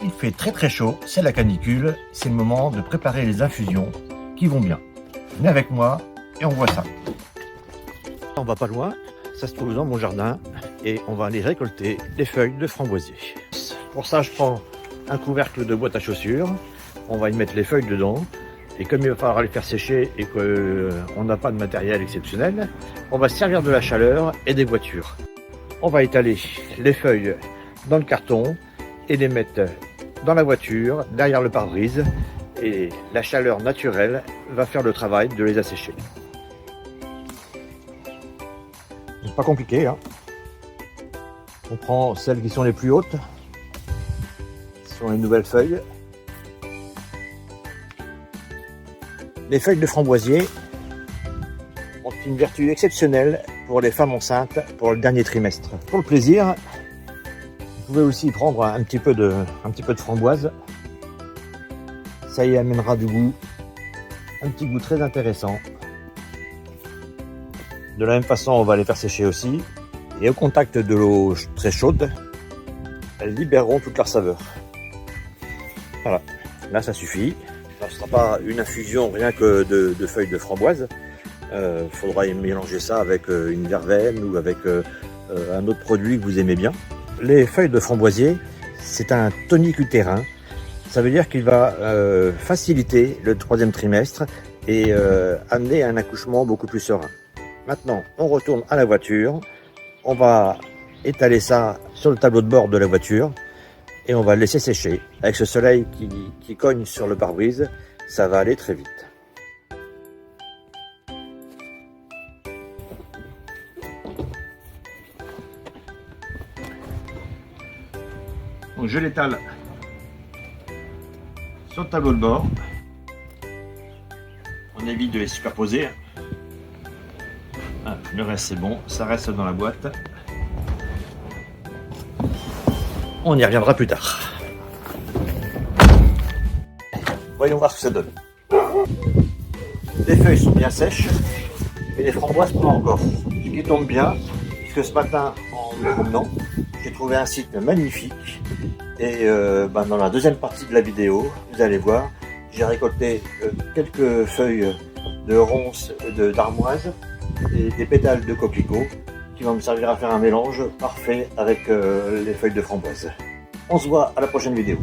Il fait très chaud, c'est la canicule, c'est le moment de préparer les infusions qui vont bien. Venez avec moi et on voit ça. On va pas loin, ça se trouve dans mon jardin et on va aller récolter les feuilles de framboisier. Pour ça, je prends un couvercle de boîte à chaussures, on va y mettre les feuilles dedans et comme il va falloir les faire sécher et qu'on n'a pas de matériel exceptionnel, on va se servir de la chaleur et des voitures. On va étaler les feuilles dans le carton et les mettre dans la voiture, derrière le pare-brise, et la chaleur naturelle va faire le travail de les assécher. C'est pas compliqué, hein. On prend celles qui sont les plus hautes, ce sont les nouvelles feuilles. Les feuilles de framboisier ont une vertu exceptionnelle pour les femmes enceintes pour le dernier trimestre. Pour le plaisir, vous pouvez aussi prendre un petit peu de framboise. Ça y amènera du goût, un petit goût très intéressant. De la même façon, on va les faire sécher aussi. Et au contact de l'eau très chaude, elles libéreront toute leur saveur. Voilà, là ça suffit. Alors, ce ne sera pas une infusion rien que de feuilles de framboise. Faudra mélanger ça avec une verveine ou avec un autre produit que vous aimez bien. Les feuilles de framboisier, c'est un tonique utérin. Ça veut dire qu'il va faciliter le troisième trimestre et amener un accouchement beaucoup plus serein. Maintenant, on retourne à la voiture. On va étaler ça sur le tableau de bord de la voiture et on va le laisser sécher. Avec ce soleil qui cogne sur le pare-brise, ça va aller très vite. Donc je l'étale sur le tableau de bord. On évite de les superposer. Ah, le reste c'est bon, ça reste dans la boîte. On y reviendra plus tard. Voyons voir ce que ça donne. Les feuilles sont bien sèches, mais les framboises pas encore. Ce qui tombe bien, puisque ce matin en me promenant, j'ai trouvé un site magnifique. Et dans la deuxième partie de la vidéo, vous allez voir, j'ai récolté quelques feuilles de ronces d'armoise et des pétales de coquelicot qui vont me servir à faire un mélange parfait avec les feuilles de framboise. On se voit à la prochaine vidéo.